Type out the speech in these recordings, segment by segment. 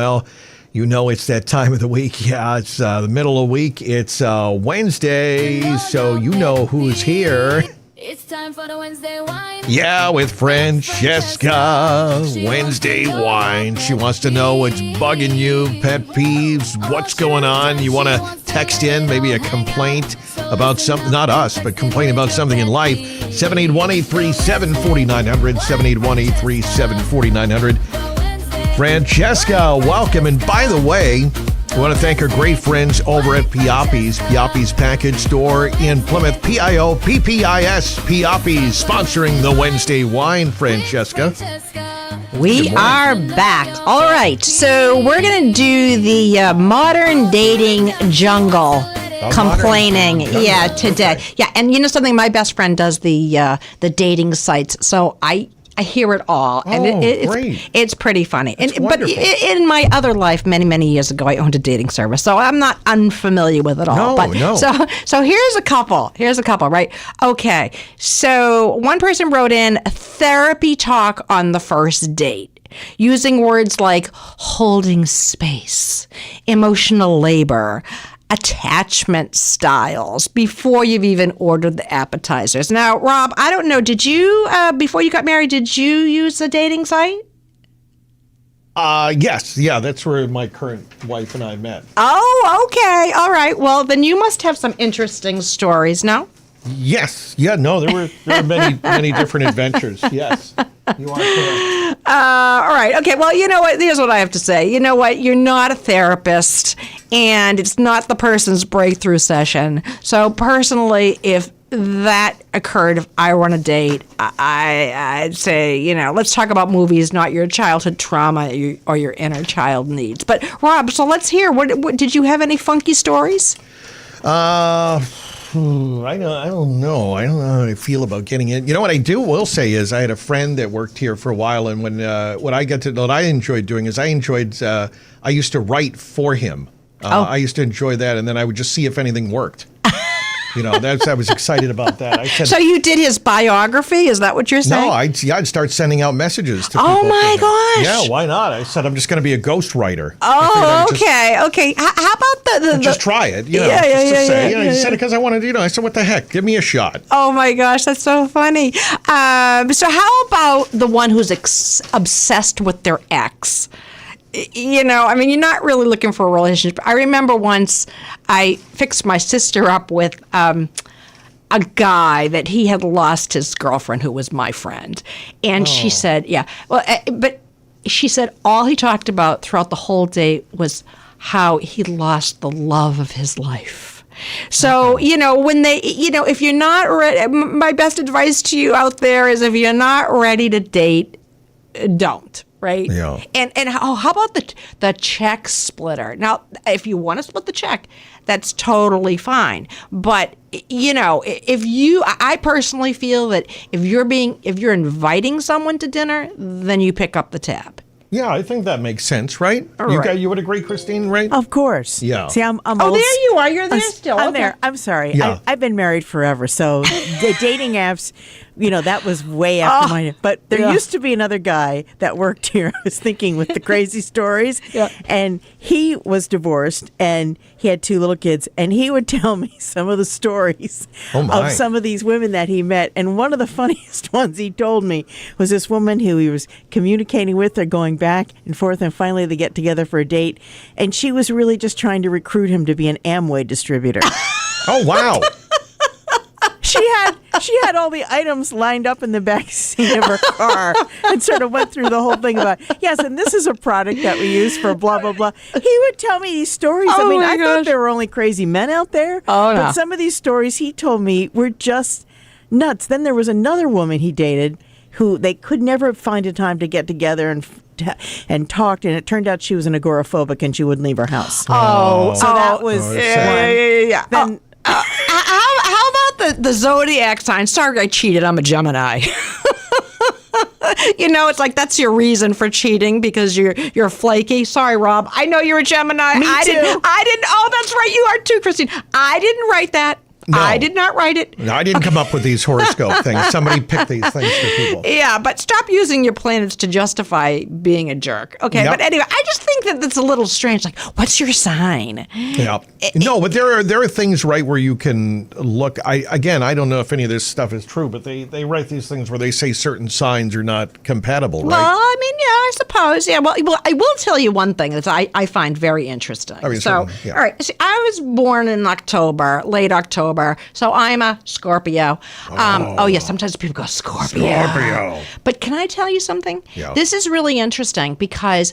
Well, you know it's that time of the week. Yeah, it's the middle of the week. It's Wednesday, so you know who's here. It's time for the Wednesday Whine. Yeah, with Francesca. Wednesday Whine. She wants to know what's bugging you, pet peeves, what's going on. You want to text in maybe a complaint about something, not us, but complain about something in life. 781-837-4900, 781-837-4900. Francesca, welcome. And by the way, I want to thank our great friends over at Piappi's Package Store in Plymouth, P-I-O-P-P-I-S, Piappi's, sponsoring the Wednesday Whine, Francesca. We are back. All right, so we're going to do the modern dating jungle. Complaining, yeah, today. Okay. Yeah, and you know something? My best friend does the dating sites, so I hear it all, and it's pretty funny. But in my other life, many years ago, I owned a dating service, so I'm not unfamiliar with it all. No. So here's a couple, right? Okay, so one person wrote in therapy talk on the first date, using words like holding space, emotional labor, attachment styles before you've even ordered the appetizers. Now, Rob, I don't know, did you, before you got married, did you use a dating site? Yes. Yeah, that's where my current wife and I met. Oh, okay. All right. Well, then you must have some interesting stories, no? Yes. Yeah, no, there were many different adventures. Yes. You are correct. All right. Okay. Well, you know what? Here's what I have to say. You know what? You're not a therapist, and it's not the person's breakthrough session. So personally, if that occurred, if I were on a date, I'd say, let's talk about movies, not your childhood trauma or your inner child needs. But Rob, so let's hear. What did you have any funky stories? I don't know. I don't know how I feel about getting in. You know what I will say is I had a friend that worked here for a while, and when what I enjoyed doing is I used to write for him. I used to enjoy that, and then I would just see if anything worked. I was excited about that. I said, so you did his biography? Is that what you're saying? No, I'd start sending out messages to people. Oh my gosh! Yeah, why not? I said I'm just going to be a ghostwriter. Oh, okay. How about the just try it? Yeah. He said it because I wanted to. I said, what the heck? Give me a shot. Oh my gosh, that's so funny. So how about the one who's obsessed with their ex? You're not really looking for a relationship. I remember once I fixed my sister up with a guy that he had lost his girlfriend who was my friend. And she said, but she said all he talked about throughout the whole day was how he lost the love of his life. So, when if you're not ready, my best advice to you out there is if you're not ready to date, don't. Right? Yeah. And how about the check splitter? Now, if you want to split the check, that's totally fine. But I personally feel that if you're inviting someone to dinner, then you pick up the tab. Yeah, I think that makes sense, right? You would agree, Christine, right? Of course. Yeah. See, I'm old. Oh, there you are. You're there still. I'm there. I'm sorry. Yeah. I've been married forever, so the dating apps, that was way after mine. But there used to be another guy that worked here. I was thinking with the crazy stories. Yeah. And he was divorced, and he had 2 little kids, and he would tell me some of the stories of some of these women that he met. And one of the funniest ones he told me was this woman who he was communicating with or going back and forth, and finally they get together for a date, and she was really just trying to recruit him to be an Amway distributor. Oh, wow. She had all the items lined up in the back seat of her car and sort of went through the whole thing about, yes, and this is a product that we use for blah, blah, blah. He would tell me these stories. Oh, I thought there were only crazy men out there. Oh, no. But some of these stories he told me were just nuts. Then there was another woman he dated who they could never find a time to get together and talked, and it turned out she was an agoraphobic and she wouldn't leave her house. Oh, so that was yeah. Then, how about the zodiac sign? Sorry, I cheated. I'm a Gemini. It's like that's your reason for cheating because you're flaky. Sorry, Rob. I know you're a Gemini. Me too. I didn't. Oh, that's right. You are too, Christine. I didn't write that. No. I did not write it. No, I didn't come up with these horoscope things. Somebody picked these things for people. Yeah, but stop using your planets to justify being a jerk. Okay, Yep. but anyway, I just think that that's a little strange. Like, what's your sign? Yeah. No, but there are things, right, where you can look. I don't know if any of this stuff is true, but they write these things where they say certain signs are not compatible, right? Well, I mean, yeah, I suppose. Yeah, well, I will tell you one thing that I find very interesting. I mean, so, certainly, yeah. all right, see, I was born in October, late October, so I'm a Scorpio. Yeah, sometimes people go Scorpio. But can I tell you something? Yeah. This is really interesting because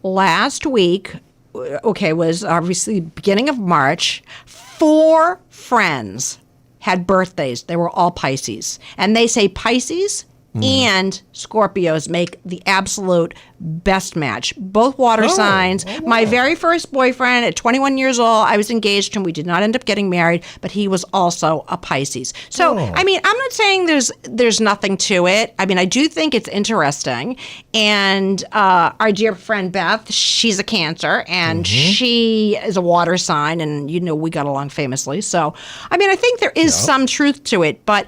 last week, was obviously beginning of March, 4 friends had birthdays. They were all Pisces. And they say Pisces and Scorpios make the absolute best match. Both water signs. wow. My very first boyfriend at 21 years old, I was engaged to him. We did not end up getting married, but he was also a Pisces. So, I mean, I'm not saying there's nothing to it. I mean, I do think it's interesting. And our dear friend Beth, she's a Cancer, and she is a water sign, and we got along famously. So, I mean, I think there is some truth to it, but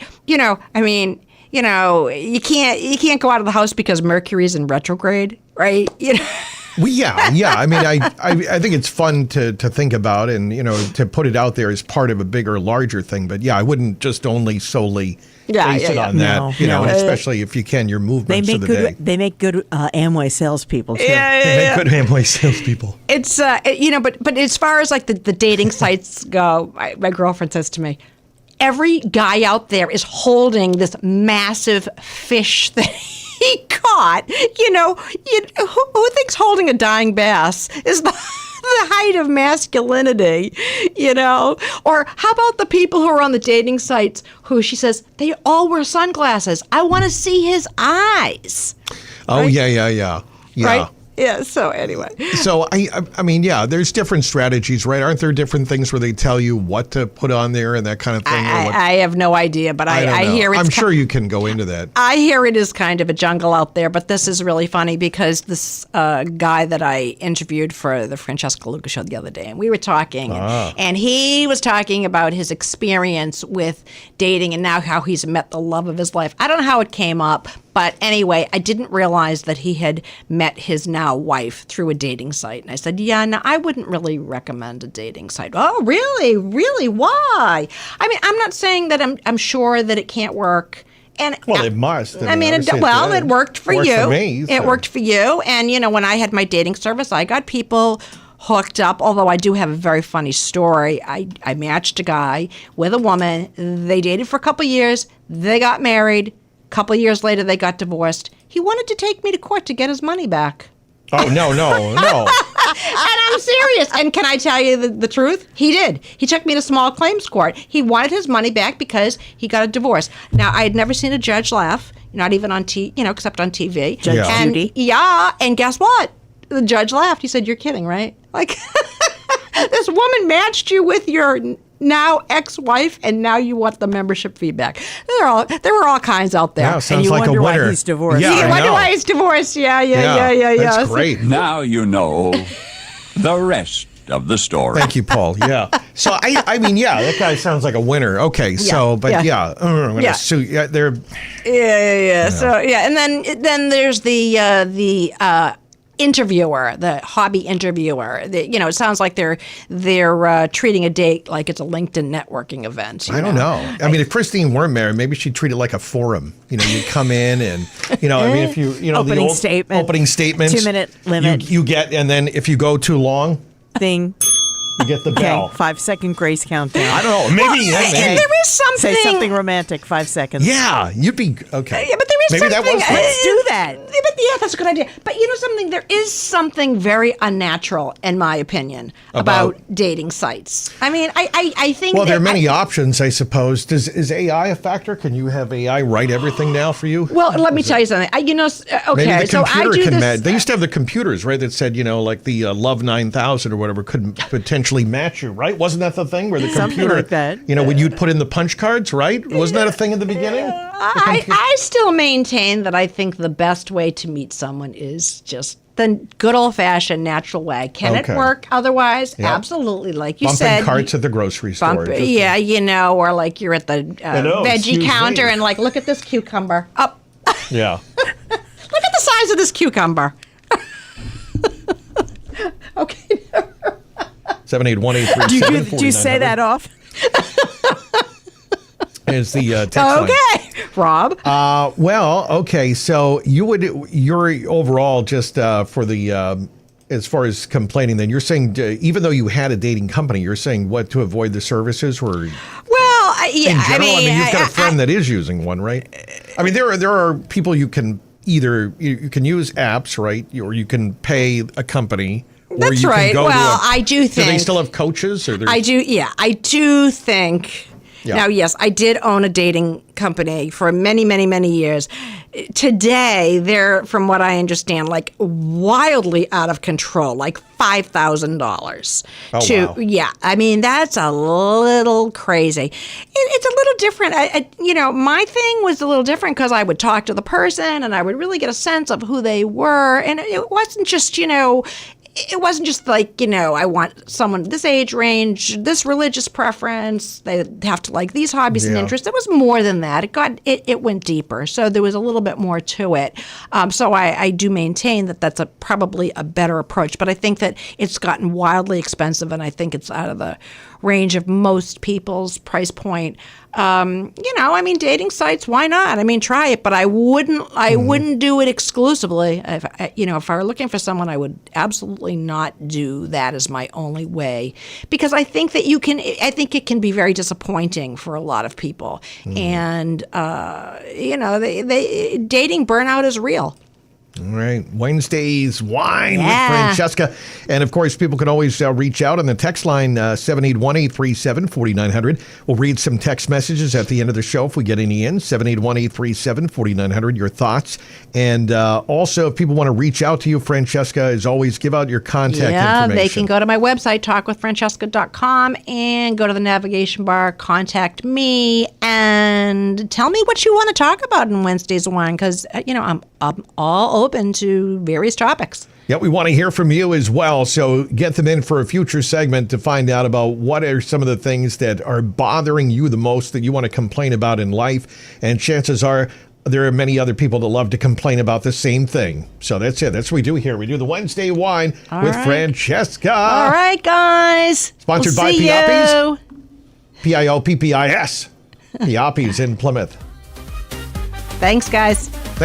I mean, you can't go out of the house because Mercury's in retrograde, right? Well, yeah. I mean, I think it's fun to think about and, to put it out there as part of a bigger, larger thing. But yeah, I wouldn't just only solely base it on that, No. especially if you can, your movements of the day. They make good Amway salespeople too. They make good Amway salespeople. It's, but as far as like the dating sites go, my girlfriend says to me, every guy out there is holding this massive fish that he caught. Who thinks holding a dying bass is the height of masculinity, Or how about the people who are on the dating sites who, she says, they all wear sunglasses. I want to see his eyes. Oh, right? Yeah. Right? Yeah, so anyway. So, I mean, yeah, there's different strategies, right? Aren't there different things where they tell you what to put on there and that kind of thing? I have no idea, but I hear it's... I'm sure you can go into that. I hear it is kind of a jungle out there, but this is really funny because this guy that I interviewed for the Francesca Luca show the other day, and we were talking, and he was talking about his experience with dating and now how he's met the love of his life. I don't know how it came up, but anyway, I didn't realize that he had met his now wife through a dating site. And I said, yeah, no, I wouldn't really recommend a dating site. Oh, really? Really? Why? I mean, I'm not saying that I'm sure that it can't work. And it must. I mean, it worked for you. For me, so. It worked for you. And, when I had my dating service, I got people hooked up, although I do have a very funny story. I matched a guy with a woman. They dated for a couple years. They got married. Couple years later, they got divorced. He wanted to take me to court to get his money back. Oh, no. And I'm serious. And can I tell you the truth? He did. He took me to small claims court. He wanted his money back because he got a divorce. Now, I had never seen a judge laugh, not even on except on TV. Judge Judy. Yeah, and guess what? The judge laughed. He said, "You're kidding, right? Like, this woman matched you with your now ex-wife, and now you want the membership fee back." There were all kinds out there. Yeah, sounds you like a wonder winner. why he's divorced. Yeah, You I wonder know. why he's divorced. Yeah. That's great. Now you know the rest of the story. Thank you, Paul. Yeah. So I mean, yeah, that guy sounds like a winner. Okay. So, but I'm gonna sue. Yeah, they're. Yeah. So and then there's the interviewer, the hobby interviewer. It sounds like they're treating a date like it's a LinkedIn networking event. I don't know. I mean, if Christine weren't married, maybe she'd treat it like a forum. You come in and, I mean, if you, Opening the old statement. opening statements, 2-minute limit. You get, and then if you go too long, Thing. you get the Okay, bell. 5-second grace countdown. I don't know. Maybe. maybe. There is something. Say something romantic. 5 seconds. Yeah, you'd be okay. Yeah, but there is maybe something. that was fun. Let's do that. Yeah, that's a good idea. But something, there is something very unnatural, in my opinion, about dating sites. I mean, I think. Well, there are many options, I suppose. Is AI a factor? Can you have AI write everything now for you? Well, let me tell you something. Maybe the so I computer do can this. They used to have the computers, right, that said, like the Love 9000 or whatever could potentially match you, right? Wasn't that the thing where the Something computer, like that. when you'd put in the punch cards, right? Wasn't that a thing in the beginning? I still maintain that I think the best way to meet someone is just the good old-fashioned natural way. Can it work otherwise? Yep. Absolutely. Like you Bumping said. carts at the grocery store. Yeah, or like you're at the veggie counter and like, look at this cucumber. Up. Yeah. Look at the size of this cucumber. Okay. 781-837-4900. Did you say that off? Is the text line. Okay, Rob. Well, okay. So you're overall just for the as far as complaining. Then you're saying even though you had a dating company, you're saying what to avoid the services or Well, in general. I mean, you've got a friend that is using one, right? I mean, there are people you can either you can use apps, right, or you can pay a company. That's you right. Can go Well, to I do think. Do they still have coaches? Or I do. Yeah, I do think. Yeah. Now, yes, I did own a dating company for many, many, many years. Today, they're, from what I understand, like wildly out of control, like $5,000. Wow. Yeah, I mean, that's a little crazy. It's a little different. My thing was a little different because I would talk to the person and I would really get a sense of who they were. And it wasn't just, it wasn't just like, I want someone this age range, this religious preference, they have to like these hobbies and interests. It was more than that. It went deeper. So there was a little bit more to it. So I do maintain that that's probably a better approach. But I think that it's gotten wildly expensive, and I think it's out of the range of most people's price point. Dating sites, why not? I mean, try it, but I wouldn't do it exclusively. If I were looking for someone, I would absolutely not do that as my only way, because I think that it can be very disappointing for a lot of people. And, dating burnout is real. All right. Wednesday's Whine with Yeah. Francesca. And, of course, people can always reach out on the text line, 781-837-4900. We'll read some text messages at the end of the show if we get any in. 781-837-4900, your thoughts. And also, if people want to reach out to you, Francesca, as always, give out your contact information. They can go to my website, talkwithfrancesca.com, and go to the navigation bar, contact me, and tell me what you want to talk about in Wednesday's Whine, because, I'm all open to various topics. Yeah, we want to hear from you as well. So get them in for a future segment to find out about what are some of the things that are bothering you the most that you want to complain about in life. And chances are there are many other people that love to complain about the same thing. So that's it. That's what we do here. We do the Wednesday Whine with Francesca. All right, guys. Sponsored by see Pioppi's. you. Pioppi's in Plymouth. Pioppi's in Plymouth. Thanks, guys.